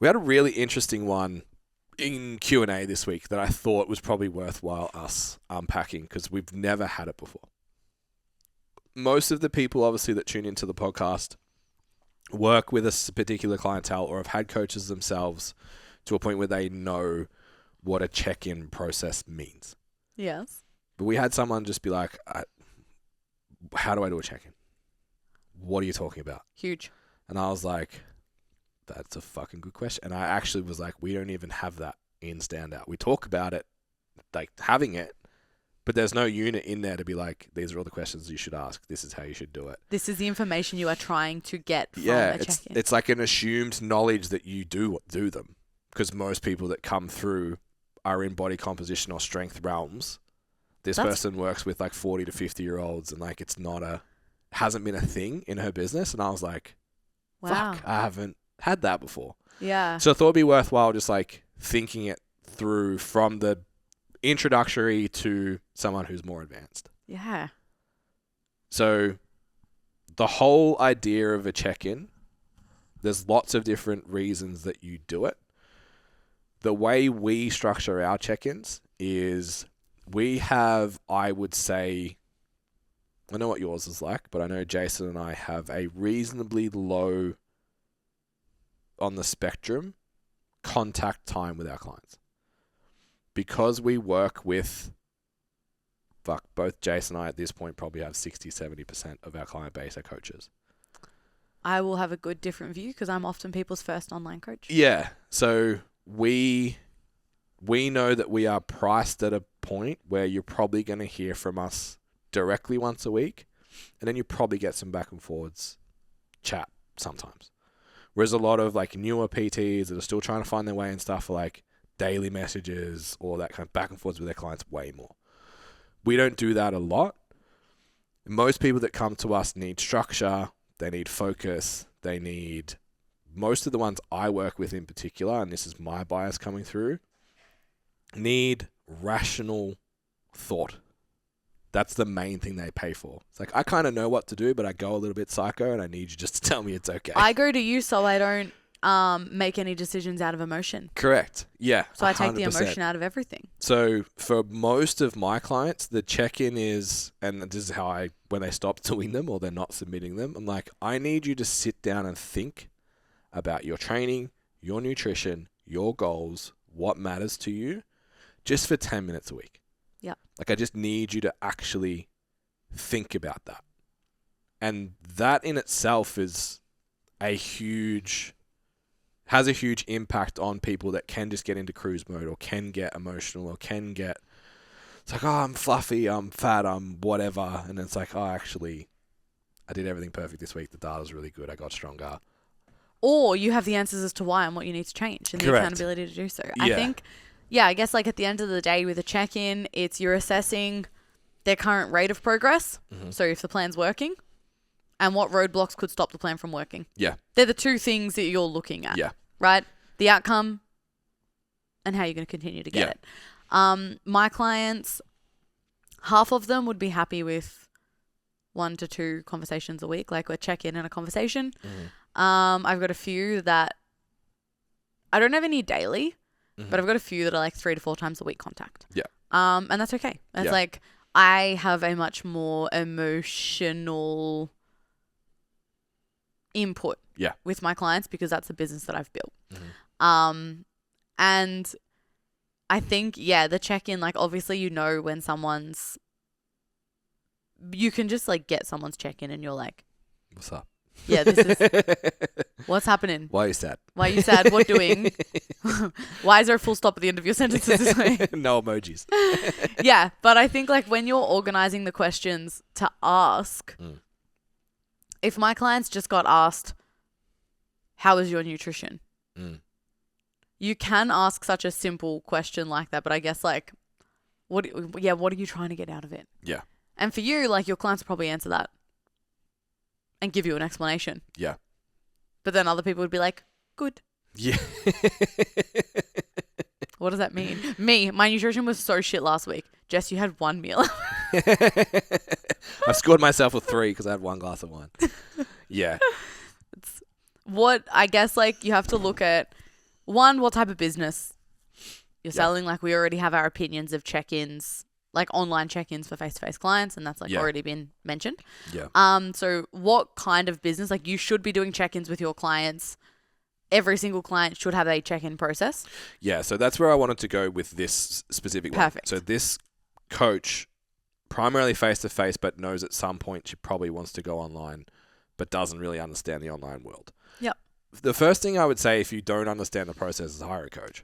We had a really interesting one in Q&A this week that I thought was probably worthwhile us unpacking because we've never had it before. Most of the people, obviously, that tune into the podcast work with a particular clientele or have had coaches themselves to a point where they know what a check-in process means. Yes. But we had someone just be like, how do I do a check-in? What are you talking about? Huge. And I was like, that's a fucking good question. And I actually was like, we don't even have that in Standout. We talk about it, like having it, but there's no unit in there to be like, these are all the questions you should ask. This is how you should do it. This is the information you are trying to get from a check-in. It's like an assumed knowledge that you do them. Because most people that come through are in body composition or strength realms. This person works with like 40 to 50-year-olds and like it's hasn't been a thing in her business. And I was like, wow. Fuck, I haven't had that before. Yeah. So I thought it'd be worthwhile just like thinking it through from the introductory to someone who's more advanced. Yeah. So the whole idea of a check-in, there's lots of different reasons that you do it. The way we structure our check-ins is we have, I would say, I know what yours is like, but I know Jason and I have a reasonably low on the spectrum contact time with our clients. Because we work with, both Jason and I at this point probably have 60-70% of our client base are coaches. I will have a good different view because I'm often people's first online coach. Yeah. So we know that we are priced at a point where you're probably going to hear from us directly once a week, and then you probably get some back and forwards chat sometimes. Whereas a lot of like newer PTs that are still trying to find their way and stuff are like daily messages or that kind of back and forwards with their clients way more. We don't do that a lot. Most people that come to us need structure, they need focus, they need, most of the ones I work with in particular, and this is my bias coming through, need rational thought. That's the main thing they pay for. It's like, I kind of know what to do, but I go a little bit psycho and I need you just to tell me it's okay. I go to you so I don't make any decisions out of emotion. Correct. Yeah. So I take 100%. the emotion out of everything. So for most of my clients, the check-in is, and this is how when they stop doing them or they're not submitting them, I'm like, I need you to sit down and think about your training, your nutrition, your goals, what matters to you, just for 10 minutes a week. Yeah. Like, I just need you to actually think about that. And that in itself is has a huge impact on people that can just get into cruise mode or can get emotional or can get, it's like, oh, I'm fluffy, I'm fat, I'm whatever. And it's like, oh, actually, I did everything perfect this week. The data's really good. I got stronger. Or you have the answers as to why and what you need to change and the Correct. accountability to do so. Yeah. I think, I guess like at the end of the day with a check-in, it's you're assessing their current rate of progress. Mm-hmm. So if the plan's working and what roadblocks could stop the plan from working. Yeah. They're the two things that you're looking at. Yeah. Right? The outcome and how you're going to continue to get it. My clients, half of them would be happy with 1 to 2 conversations a week, like a check-in and a conversation. Mm-hmm. I've got a few that I don't have any daily, but I've got a few that are like 3 to 4 times a week contact. Yeah. And that's okay. It's like I have a much more emotional input with my clients because that's a business that I've built. Mm-hmm. And I think, the check-in, like obviously when you can just like get someone's check-in and you're like, what's up? Yeah, this is what's happening. Why are you sad? Why are you sad? What doing? Why is there a full stop at the end of your sentences this way? No emojis. Yeah, but I think like when you're organizing the questions to ask, if my clients just got asked, how is your nutrition? You can ask such a simple question like that, but I guess like, what are you trying to get out of it? Yeah. And for you, like your clients will probably answer that and give you an explanation. Yeah. But then other people would be like, good. Yeah. What does that mean? My nutrition was so shit last week. Jess, you had 1 meal. I've scored myself with 3 because I had 1 glass of wine. Yeah. What I guess like you have to look at one, what type of business you're Yeah. selling. Like, we already have our opinions of check-ins, like online check-ins for face-to-face clients, and that's like Yeah. already been mentioned. Yeah. So what kind of business, like, you should be doing check-ins with your clients. Every single client should have a check-in process. Yeah, so that's where I wanted to go with this specific one. Perfect. So this coach, primarily face-to-face, but knows at some point she probably wants to go online, but doesn't really understand the online world. Yep. The first thing I would say, if you don't understand the process, is hire a coach.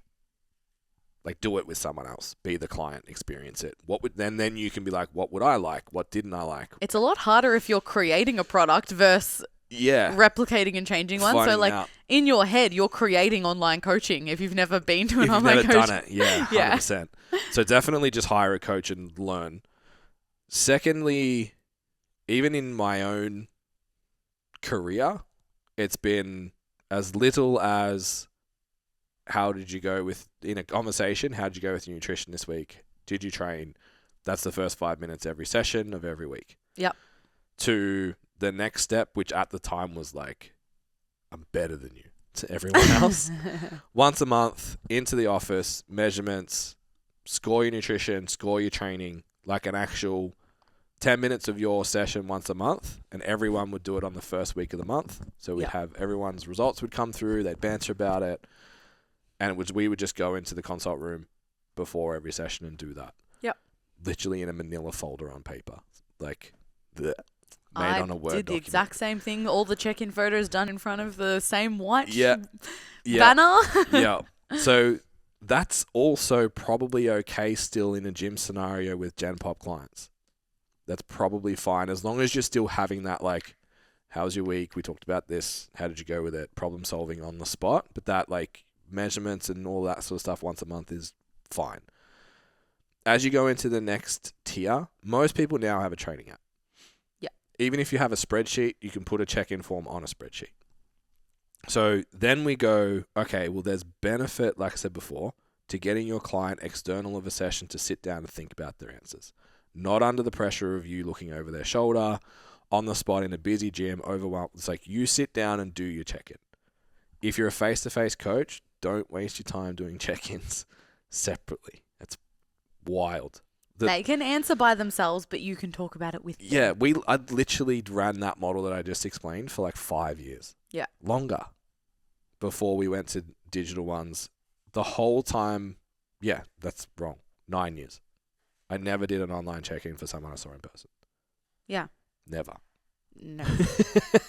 Like, do it with someone else. Be the client. Experience it. Then you can be like, what would I like? What didn't I like? It's a lot harder if you're creating a product versus Yeah. replicating and changing one. So, Finding like, out. in your head, you're creating online coaching if you've never been to an If you've online never coaching. done it, yeah, 100%. So definitely just hire a coach and learn. Secondly, even in my own career, it's been as little as how did you go with, in a conversation, how did you go with your nutrition this week? Did you train? That's the first 5 minutes every session of every week. Yep. To the next step, which at the time was like, I'm better than you to everyone else. Once a month, into the office, measurements, score your nutrition, score your training, like an actual 10 minutes of your session once a month, and everyone would do it on the first week of the month. So we'd have everyone's results would come through, they'd banter about it, and we would just go into the consult room before every session and do that. Yep. Literally in a manila folder on paper. Like, made on a Word did the document. exact same thing. All the check-in photos done in front of the same white Yeah. banner. Yeah. So that's also probably okay still in a gym scenario with Gen Pop clients. That's probably fine as long as you're still having that, like, how was your week? We talked about this. How did you go with it? Problem solving on the spot. But that, like, measurements and all that sort of stuff once a month is fine. As you go into the next tier, most people now have a training app. Yeah. Even if you have a spreadsheet, you can put a check-in form on a spreadsheet. So then we go, okay, well, there's benefit, like I said before, to getting your client external of a session to sit down and think about their answers. Not under the pressure of you looking over their shoulder, on the spot in a busy gym, overwhelmed. It's like you sit down and do your check-in. If you're a face-to-face coach, don't waste your time doing check-ins separately. That's wild. They can answer by themselves, but you can talk about it with them. Yeah, I literally ran that model that I just explained for like 5 years. Yeah. Longer. Before we went to digital ones. The whole time, yeah, that's wrong. 9 years. I never did an online check-in for someone I saw in person. Yeah. Never. No.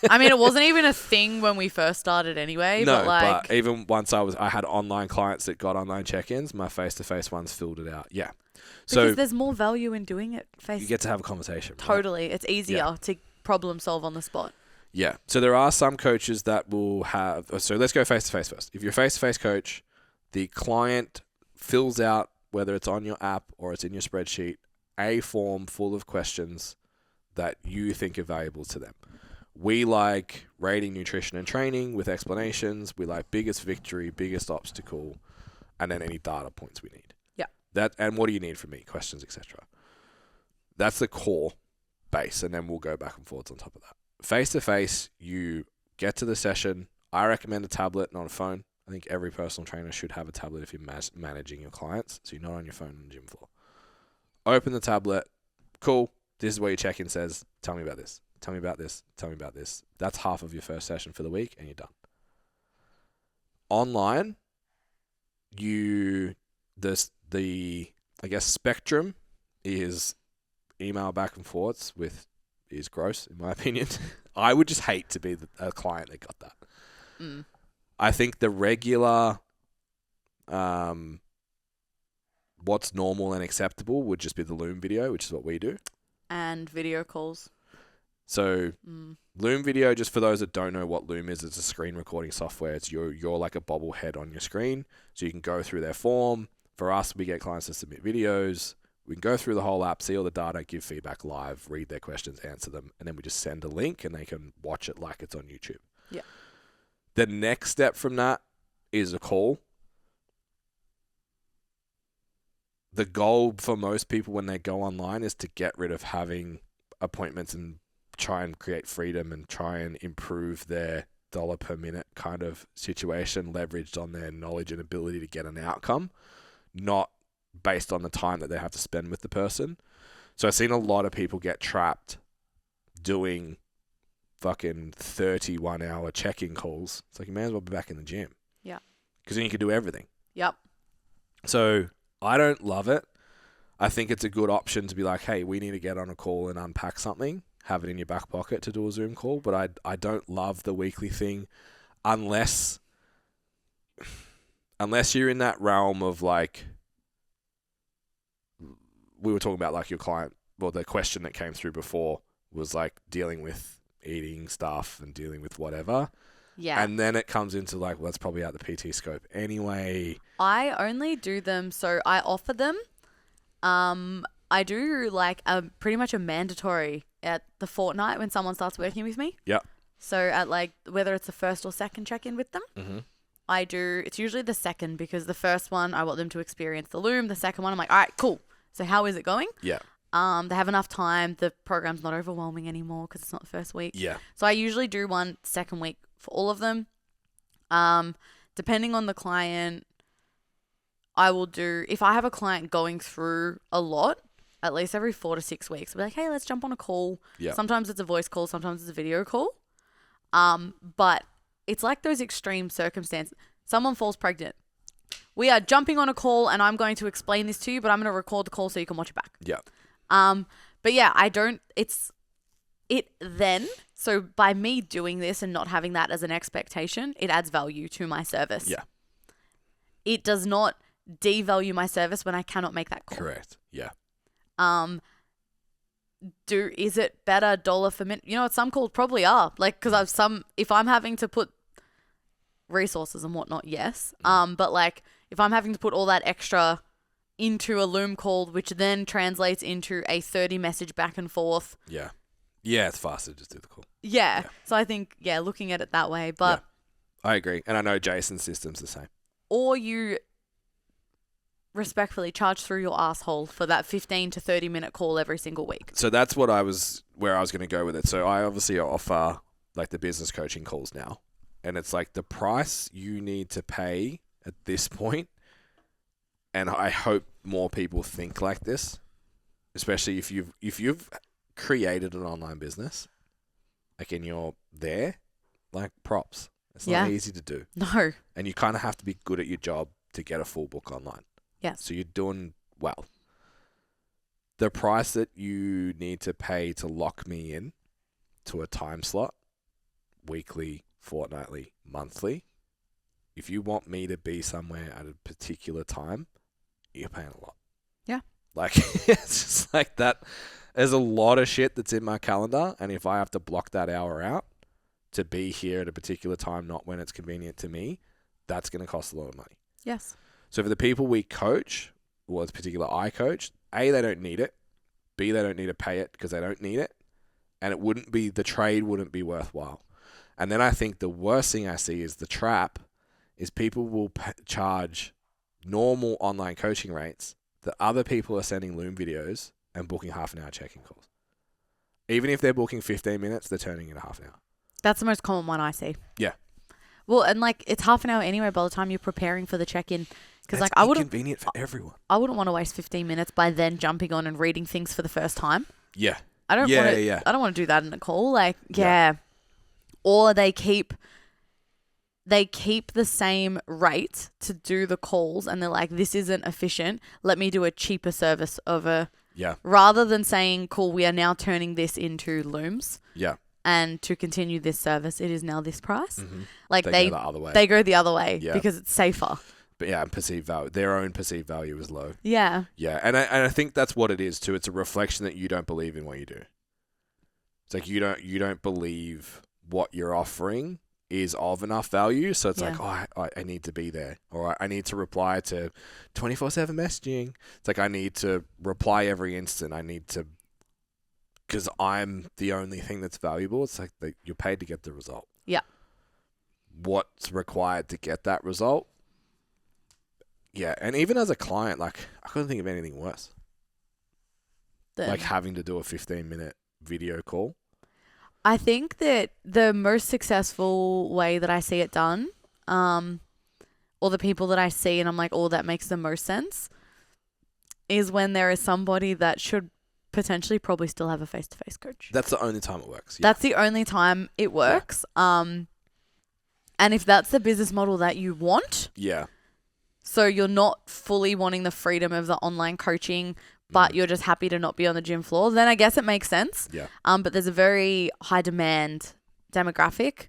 I mean, it wasn't even a thing when we first started anyway. No, but, like, but even once I had online clients that got online check-ins, my face-to-face ones filled it out. Yeah. So because there's more value in doing it face. you get to have a conversation. Right? Totally. It's easier to problem solve on the spot. Yeah. So there are some coaches that will have... So let's go face-to-face first. If you're a face-to-face coach, the client fills out, whether it's on your app or it's in your spreadsheet, a form full of questions that you think are valuable to them. We like rating nutrition and training with explanations. We like biggest victory, biggest obstacle, and then any data points we need. Yeah. That and what do you need from me? Questions, etc. That's the core base, and then we'll go back and forwards on top of that. Face-to-face, you get to the session. I recommend a tablet, not a phone. I think every personal trainer should have a tablet if you're managing your clients, so you're not on your phone on the gym floor. Open the tablet. Cool. This is what your check-in says. Tell me about this. Tell me about this. Tell me about this. That's half of your first session for the week, and you're done. Online, the I guess spectrum is email back and forths is gross in my opinion. I would just hate to be a client that got that. Mm. I think the regular, what's normal and acceptable would just be the Loom video, which is what we do. And video calls. So Loom video, just for those that don't know what Loom is, it's a screen recording software. It's you're like a bobblehead on your screen, so you can go through their form. For us, we get clients to submit videos. We can go through the whole app, see all the data, give feedback live, read their questions, answer them, and then we just send a link and they can watch it like it's on YouTube. Yeah. The next step from that is a call. The goal for most people when they go online is to get rid of having appointments and try and create freedom and try and improve their dollar per minute kind of situation, leveraged on their knowledge and ability to get an outcome, not based on the time that they have to spend with the person. So I've seen a lot of people get trapped doing fucking 31-hour check-in calls. It's like, you may as well be back in the gym. Yeah. Because then you can do everything. Yep. So I don't love it. I think it's a good option to be like, hey, we need to get on a call and unpack something. Have it in your back pocket to do a Zoom call. But I don't love the weekly thing unless you're in that realm of like, we were talking about like your client, well, the question that came through before was like dealing with eating stuff and dealing with whatever. Yeah. And then it comes into like, well, that's probably out the PT scope anyway. I only do them, so I offer them. I do like pretty much a mandatory at the fortnight when someone starts working with me. Yeah. So at like, whether it's the first or second check-in with them, I do, it's usually the second, because the first one, I want them to experience the Loom. The second one, I'm like, all right, cool. So how is it going? Yeah. They have enough time. The program's not overwhelming anymore because it's not the first week. Yeah. So I usually do one second week for all of them. Depending on the client, I will do, if I have a client going through a lot, at least every 4 to 6 weeks, I'll be like, hey, let's jump on a call. Yeah. Sometimes it's a voice call, sometimes it's a video call. But it's like those extreme circumstances. Someone falls pregnant. We are jumping on a call and I'm going to explain this to you, but I'm going to record the call so you can watch it back. Yeah. But yeah, so by me doing this and not having that as an expectation, it adds value to my service. Yeah. It does not devalue my service when I cannot make that call. Correct. Yeah. Is it better dollar for minute? You know what, some calls probably are. Like, because if I'm having to put resources and whatnot, yes. But like, if I'm having to put all that extra into a Loom call, which then translates into a 30 message back and forth. Yeah. Yeah, it's faster to just do the call. Yeah. So I think, looking at it that way. But I agree. And I know Jason's system's the same. Or you respectfully charge through your asshole for that 15 to 30 minute call every single week. So that's where I was going to go with it. So I obviously offer like the business coaching calls now. And it's like the price you need to pay at this point, and I hope more people think like this, especially if you've created an online business, like, and you're there, like, props. It's not easy to do. No. And you kind of have to be good at your job to get a full book online. Yes. So you're doing well. The price that you need to pay to lock me in to a time slot, weekly, fortnightly, monthly, if you want me to be somewhere at a particular time, you're paying a lot. Yeah. Like, it's just like that. There's a lot of shit that's in my calendar, and if I have to block that hour out to be here at a particular time, not when it's convenient to me, that's going to cost a lot of money. Yes. So for the people we coach, or the particular I coach, A, they don't need it. B, they don't need to pay it because they don't need it. And the trade wouldn't be worthwhile. And then I think the worst thing I see is the trap is people will charge normal online coaching rates that other people are sending Loom videos and booking half an hour check-in calls. Even if they're booking 15 minutes, they're turning into half an hour. That's the most common one I see. Yeah. Well, and like, it's half an hour anyway by the time you're preparing for the check-in. Because like, inconvenient for everyone. I wouldn't want to waste 15 minutes by then jumping on and reading things for the first time. Yeah. I don't want to do that in a call. Like, Or they keep the same rate to do the calls, and they're like, this isn't efficient. Let me do a cheaper service rather than saying, cool, we are now turning this into Looms. Yeah. And to continue this service, it is now this price. Mm-hmm. Like they go the other way. They go the other way because it's safer. But yeah, perceived value, their own perceived value is low. Yeah. Yeah, and I think that's what it is too. It's a reflection that you don't believe in what you do. It's like you don't believe what you're offering is of enough value. So it's like, I need to be there, or I need to reply to 24/7 messaging. It's like I need to reply every instant. I need to, because I'm the only thing that's valuable. It's like you're paid to get the result. Yeah. What's required to get that result? Yeah, and even as a client, like, I couldn't think of anything worse. Like having to do a 15-minute video call. I think that the most successful way that I see it done, or the people that I see and I'm like, oh, that makes the most sense, is when there is somebody that should potentially probably still have a face-to-face coach. That's the only time it works. Yeah. That's the only time it works. And if that's the business model that you want, Yeah. so you're not fully wanting the freedom of the online coaching, but you're just happy to not be on the gym floor, then I guess it makes sense. Yeah. But there's a very high demand demographic.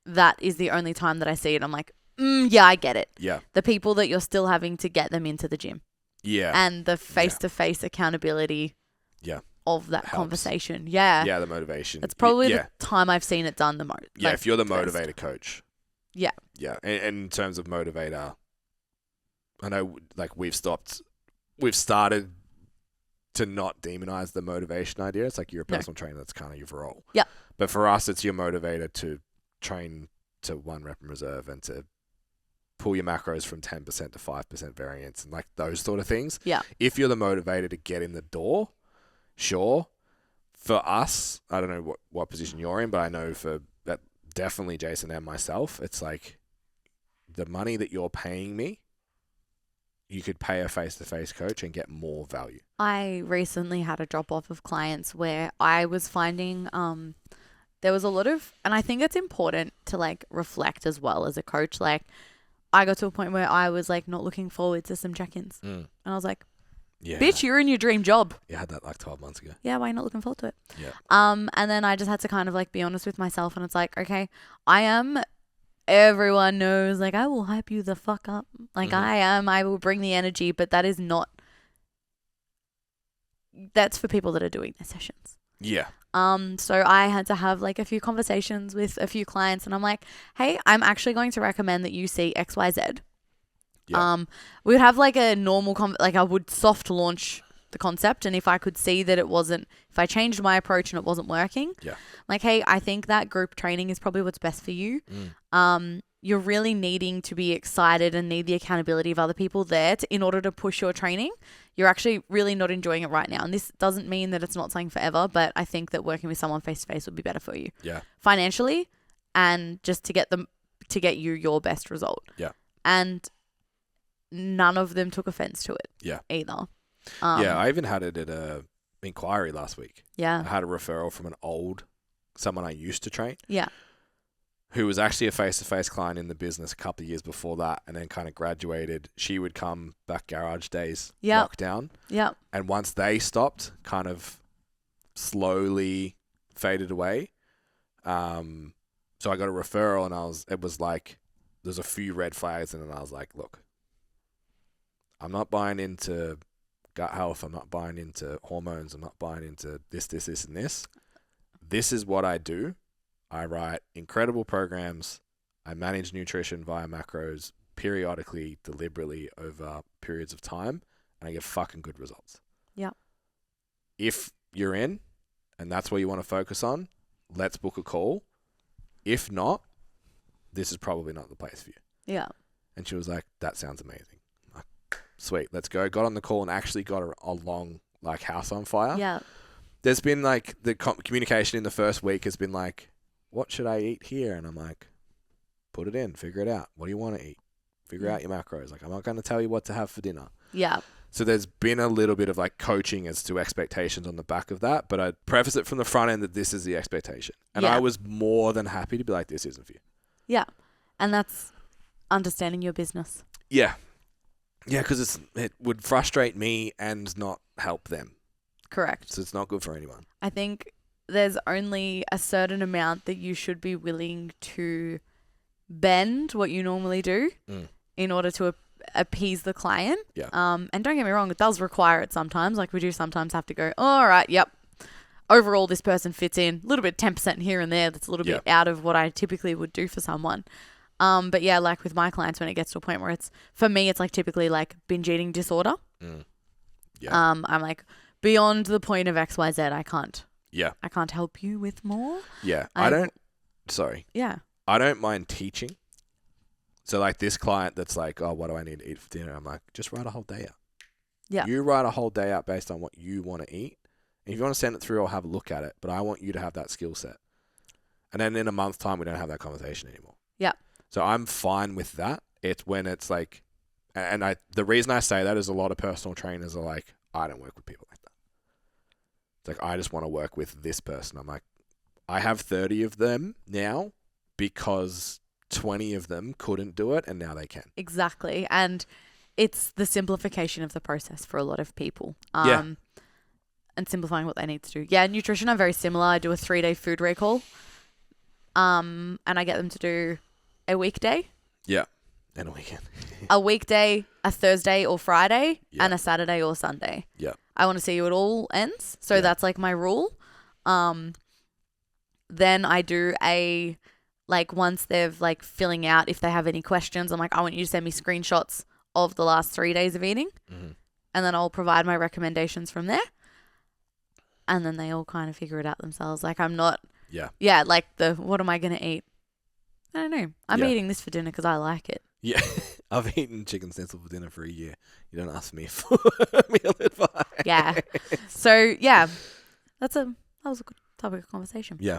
That is the only time that I see it. I'm like, yeah, I get it. Yeah. The people that you're still having to get them into the gym. Yeah. And the face-to-face accountability of that Helps. conversation. Yeah. Yeah, the motivation. It's probably the time I've seen it done the most. Yeah, if you're the motivator coach. Yeah. Yeah. And in terms of motivator, I know like we've started to not demonize the motivation idea. It's like you're a personal trainer, that's kind of your role. Yeah. But for us, it's your motivator to train to 1 rep in reserve and to pull your macros from 10% to 5% variance and like those sort of things. Yeah. If you're the motivator to get in the door, sure. For us, I don't know what position you're in, but I know for that definitely Jason and myself, it's like the money that you're paying me, you could pay a face-to-face coach and get more value. I recently had a drop-off of clients where I was finding there was a lot of, and I think it's important to like reflect as well as a coach. Like I got to a point where I was like not looking forward to some check-ins. And I was like, bitch, you're in your dream job. You had that like 12 months ago. Yeah, why are you not looking forward to it? Yeah. And then I just had to kind of like be honest with myself, and it's like, okay, everyone knows, like I will hype you the fuck up. Like I will bring the energy, but that is not, that's for people that are doing their sessions. Yeah. So I had to have like a few conversations with a few clients, and I'm like, hey, I'm actually going to recommend that you see XYZ. Yeah. We would have like a normal, like I would soft launch the concept, and if I could see that if I changed my approach and it wasn't working, like, hey, I think that group training is probably what's best for you. You're really needing to be excited and need the accountability of other people there in order to push your training. You're actually really not enjoying it right now. And this doesn't mean that it's not something forever, but I think that working with someone face to face would be better for you. Yeah. Financially, and just to get you your best result. Yeah. And none of them took offense to it. Yeah. Either. Yeah. I even had it at a inquiry last week. Yeah. I had a referral from someone I used to train. Yeah. Who was actually a face-to-face client in the business a couple of years before that, and then kind of graduated. She would come back garage days, lockdown. Yeah. And once they stopped, kind of slowly faded away. So I got a referral, and it was like, there's a few red flags, and then I was like, look, I'm not buying into gut health. I'm not buying into hormones. I'm not buying into this, and this. This is what I do. I write incredible programs. I manage nutrition via macros periodically, deliberately over periods of time, and I get fucking good results. Yeah. If you're in and that's what you want to focus on, let's book a call. If not, this is probably not the place for you. Yeah. And she was like, that sounds amazing. I'm like, sweet, let's go. Got on the call and actually got her along like house on fire. Yeah. There's been like the communication in the first week has been like, what should I eat here? And I'm like, put it in, figure it out. What do you want to eat? Figure out your macros. Like, I'm not going to tell you what to have for dinner. Yeah. So there's been a little bit of like coaching as to expectations on the back of that, but I preface it from the front end that this is the expectation. And I was more than happy to be like, this isn't for you. Yeah. And that's understanding your business. Yeah. Yeah, because it would frustrate me and not help them. Correct. So it's not good for anyone. I think there's only a certain amount that you should be willing to bend what you normally do in order to appease the client. Yeah. And don't get me wrong, it does require it sometimes. Like we do sometimes have to go, oh, all right, yep. Overall, this person fits in a little bit 10% here and there. That's a little bit out of what I typically would do for someone. But yeah, like with my clients, when it gets to a point where for me, it's like typically like binge eating disorder. Yeah. I'm like beyond the point of XYZ, I can't. Yeah. I can't help you with more. Yeah. Yeah. I don't mind teaching. So like this client that's like, oh, what do I need to eat for dinner? I'm like, just write a whole day out. Yeah. You write a whole day out based on what you want to eat If you want to send it through, I'll have a look at it. But I want you to have that skill set. And then in a month's time, we don't have that conversation anymore. Yeah. So I'm fine with that. It's when it's like, and the reason I say that is a lot of personal trainers are like, I don't work with people like that. It's like, I just want to work with this person. I'm like, I have 30 of them now because 20 of them couldn't do it and now they can. Exactly. And it's the simplification of the process for a lot of people. Yeah. And simplifying what they need to do. Yeah, nutrition, I'm very similar. I do a 3-day food recall. And I get them to do a weekday. Yeah. And a weekend. A weekday, a Thursday or Friday, Yeah. and a Saturday or Sunday. Yeah. I want to see you at all ends. So Yeah. that's like my rule. Then I do once they've like filling out, if they have any questions, I'm like, I want you to send me screenshots of the last 3 days of eating. Mm-hmm. And then I'll provide my recommendations from there. And then they all kind of figure it out themselves. Like I'm not, like what am I going to eat? I don't know. I'm eating this for dinner because I like it. Yeah. I've eaten chicken stencil for dinner for a year. You don't ask me for meal advice. Yeah. So yeah, that was a good topic of conversation. Yeah.